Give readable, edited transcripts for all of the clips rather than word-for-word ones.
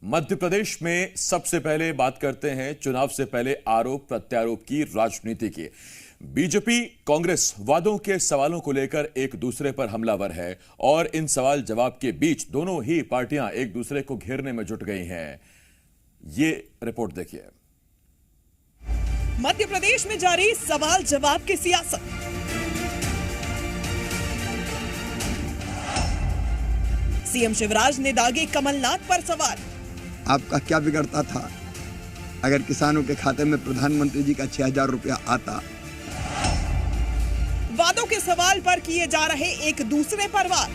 मध्य प्रदेश में सबसे पहले बात करते हैं चुनाव से पहले आरोप प्रत्यारोप की राजनीति की। बीजेपी कांग्रेस वादों के सवालों को लेकर एक दूसरे पर हमलावर है और इन सवाल जवाब के बीच दोनों ही पार्टियां एक दूसरे को घेरने में जुट गई हैं। ये रिपोर्ट देखिए। मध्य प्रदेश में जारी सवाल जवाब की सियासत। सीएम शिवराज ने दागे कमलनाथ पर सवाल। आपका क्या बिगड़ता था अगर किसानों के खाते में प्रधानमंत्री जी का 6,000 रुपया आता। वादों के सवाल पर किए जा रहे एक दूसरे पर वार।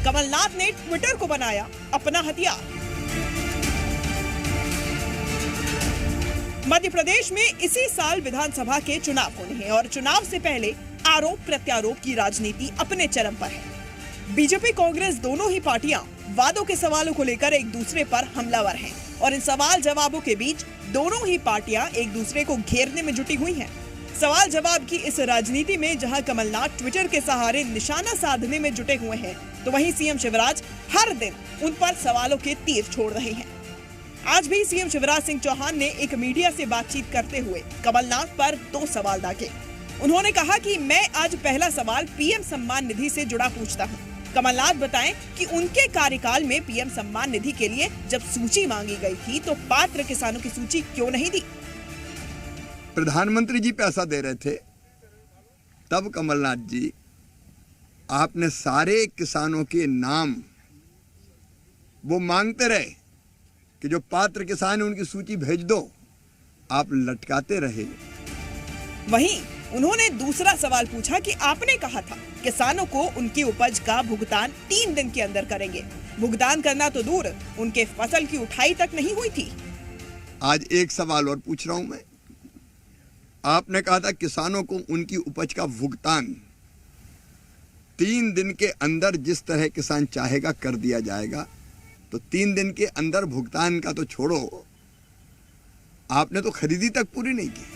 कमलनाथ ने ट्विटर को बनाया अपना हथियार। मध्य प्रदेश में इसी साल विधानसभा के चुनाव होने हैं और चुनाव से पहले आरोप प्रत्यारोप की राजनीति अपने चरम पर है। बीजेपी कांग्रेस दोनों ही पार्टियां वादों के सवालों को लेकर एक दूसरे पर हमलावर हैं और इन सवाल जवाबों के बीच दोनों ही पार्टियां एक दूसरे को घेरने में जुटी हुई हैं। सवाल जवाब की इस राजनीति में जहां कमलनाथ ट्विटर के सहारे निशाना साधने में जुटे हुए हैं, तो वहीं सीएम शिवराज हर दिन उन पर सवालों के तीर छोड़ रहे हैं। आज भी सीएम शिवराज सिंह चौहान ने एक मीडिया से बातचीत करते हुए कमलनाथ पर 2 सवाल दागे। उन्होंने कहा कि मैं आज पहला सवाल पीएम सम्मान निधि से जुड़ा पूछता हूं। कमलनाथ बताएं कि उनके कार्यकाल में पीएम सम्मान निधि के लिए जब सूची मांगी गई थी तो पात्र किसानों की सूची क्यों नहीं दी। प्रधानमंत्री जी पैसा दे रहे थे तब कमलनाथ जी आपने सारे किसानों के नाम वो मांगते रहे कि जो पात्र किसान है उनकी सूची भेज दो, आप लटकाते रहे। वहीं उन्होंने दूसरा सवाल पूछा कि आपने कहा था किसानों को उनकी उपज का भुगतान 3 दिन के अंदर करेंगे। भुगतान करना तो दूर, उनके फसल की उठाई तक नहीं हुई थी। आज एक सवाल और पूछ रहा हूं मैं। आपने कहा था किसानों को उनकी उपज का भुगतान 3 दिन के अंदर जिस तरह किसान चाहेगा कर दिया जाएगा, तो 3 दिन के अंदर भुगतान का तो छोड़ो, आपने तो खरीदी तक पूरी नहीं की।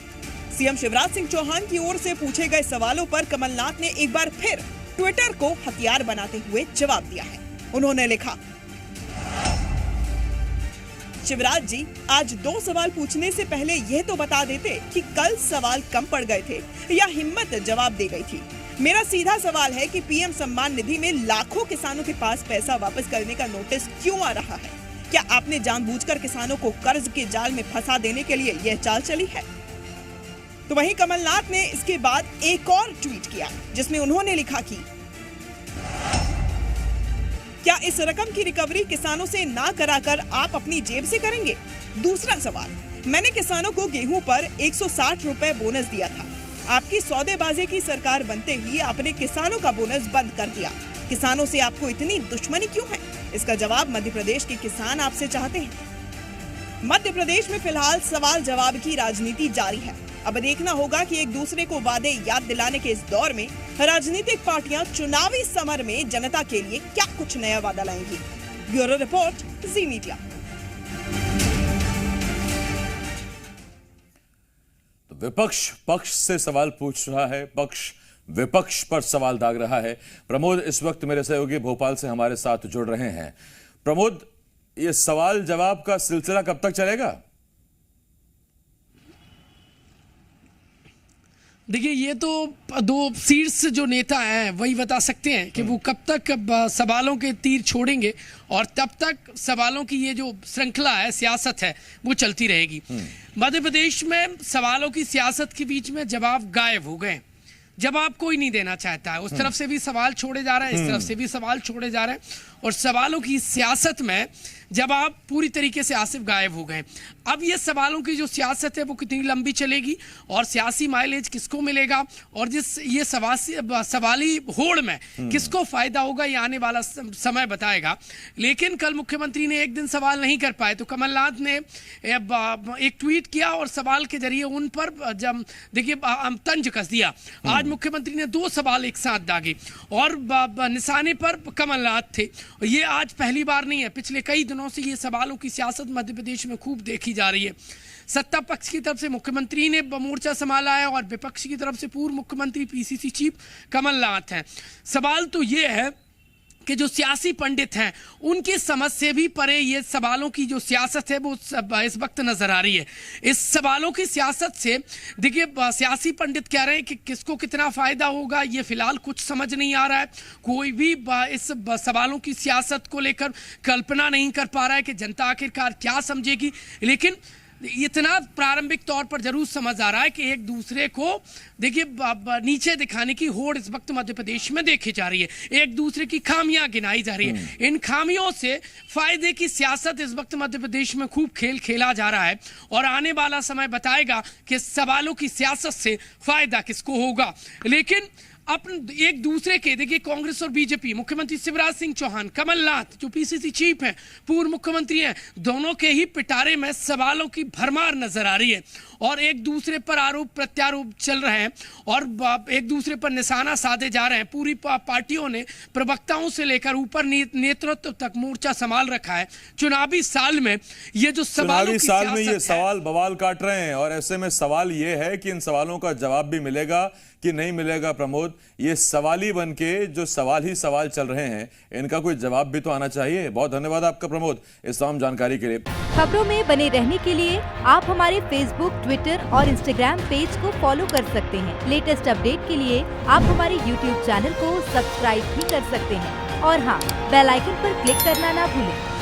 सीएम शिवराज सिंह चौहान की ओर से पूछे गए सवालों पर कमलनाथ ने एक बार फिर ट्विटर को हथियार बनाते हुए जवाब दिया है। उन्होंने लिखा, शिवराज जी, आज 2 सवाल पूछने से पहले यह तो बता देते कि कल सवाल कम पड़ गए थे या हिम्मत जवाब दे गई थी। मेरा सीधा सवाल है कि पीएम सम्मान निधि में लाखों किसानों के पास पैसा वापस करने का नोटिस क्यों आ रहा है? क्या आपने जानबूझकर किसानों को कर्ज के जाल में फंसा देने के लिए यह चाल चली है? तो वहीं कमलनाथ ने इसके बाद एक और ट्वीट किया जिसमें उन्होंने लिखा कि क्या इस रकम की रिकवरी किसानों से ना कराकर आप अपनी जेब से करेंगे? दूसरा सवाल, मैंने किसानों को गेहूं पर 160 रुपए बोनस दिया था। आपकी सौदेबाजी की सरकार बनते ही आपने किसानों का बोनस बंद कर दिया। किसानों से आपको इतनी दुश्मनी क्यों है? इसका जवाब मध्य प्रदेश के किसान आपसे चाहते हैं। मध्य प्रदेश में फिलहाल सवाल जवाब की राजनीति जारी है। अब देखना होगा कि एक दूसरे को वादे याद दिलाने के इस दौर में राजनीतिक पार्टियां चुनावी समर में जनता के लिए क्या कुछ नया वादा लाएंगी। ब्यूरो रिपोर्ट, जी मीडिया। तो विपक्ष पक्ष से सवाल पूछ रहा है, पक्ष विपक्ष पर सवाल दाग रहा है। प्रमोद इस वक्त मेरे सहयोगी भोपाल से हमारे साथ जुड़ रहे हैं। प्रमोद, ये सवाल जवाब का सिलसिला कब तक चलेगा? देखिए, ये तो 2 शीर्ष जो नेता हैं वही बता सकते हैं कि वो कब तक सवालों के तीर छोड़ेंगे और तब तक सवालों की ये जो श्रृंखला है, सियासत है, वो चलती रहेगी। मध्य प्रदेश में सवालों की सियासत के बीच में जवाब गायब हो गए। जवाब कोई नहीं देना चाहता है। उस तरफ से भी सवाल छोड़े जा रहे हैं, इस तरफ से भी सवाल छोड़े जा रहे हैं और सवालों की सियासत में जवाब पूरी तरीके से आसिफ गायब हो गए। अब ये सवालों की जो सियासत है वो कितनी लंबी चलेगी और सियासी माइलेज किसको मिलेगा और जिस ये सवाली होड़ में किसको फायदा होगा, ये आने वाला समय बताएगा। लेकिन कल मुख्यमंत्री ने एक दिन सवाल नहीं कर पाए तो कमलनाथ ने एक ट्वीट किया और सवाल के जरिए उन पर जब देखिए तंज कस दिया। आज मुख्यमंत्री ने 2 सवाल एक साथ दागे और निशाने पर कमलनाथ थे। ये आज पहली बार नहीं है, पिछले कई दिनों से ये सवालों की सियासत मध्य प्रदेश में खूब देखी जा रही है। सत्ता पक्ष की तरफ से मुख्यमंत्री ने मोर्चा संभाला है और विपक्ष की तरफ से पूर्व मुख्यमंत्री पीसीसी चीफ कमलनाथ हैं। सवाल तो ये है कि जो सियासी पंडित हैं उनकी समझ से भी परे ये सवालों की जो सियासत है वो इस वक्त नजर आ रही है। इस सवालों की सियासत से देखिए सियासी पंडित कह रहे हैं कि किसको कितना फायदा होगा ये फिलहाल कुछ समझ नहीं आ रहा है। कोई भी इस सवालों की सियासत को लेकर कल्पना नहीं कर पा रहा है कि जनता आखिरकार क्या समझेगी, लेकिन इतना प्रारंभिक तौर पर जरूर समझ आ रहा है कि एक दूसरे को देखिए नीचे दिखाने की होड़ इस वक्त मध्य प्रदेश में देखी जा रही है, एक दूसरे की खामियां गिनाई जा रही है। इन खामियों से फायदे की सियासत इस वक्त मध्य प्रदेश में खूब खेल खेला जा रहा है और आने वाला समय बताएगा कि सवालों की सियासत से फायदा किसको होगा। लेकिन अपन एक दूसरे के देखिए कांग्रेस और बीजेपी, मुख्यमंत्री शिवराज सिंह चौहान, कमलनाथ जो पीसीसी चीफ हैं, पूर्व मुख्यमंत्री हैं, दोनों के ही पिटारे में सवालों की भरमार नजर आ रही है और एक दूसरे पर आरोप प्रत्यारोप चल रहे हैं और एक दूसरे पर निशाना साधे जा रहे हैं। पूरी पार्टियों ने प्रवक्ताओं से लेकर ऊपर नेतृत्व तक मोर्चा संभाल रखा है। चुनावी साल में ये जो चुनावी साल में ये सवाल बवाल काट रहे हैं और ऐसे में सवाल ये है कि इन सवालों का जवाब भी मिलेगा कि नहीं मिलेगा। प्रमोद, ये सवाली बन के जो सवाल ही सवाल चल रहे हैं, इनका कोई जवाब भी तो आना चाहिए। बहुत धन्यवाद आपका प्रमोद इस तमाम जानकारी के लिए। खबरों में बने रहने के लिए आप हमारे फेसबुक, ट्विटर और इंस्टाग्राम पेज को फॉलो कर सकते हैं। लेटेस्ट अपडेट के लिए आप हमारे यूट्यूब चैनल को सब्सक्राइब भी कर सकते हैं और हाँ, बेल आइकन पर क्लिक करना ना भूलें।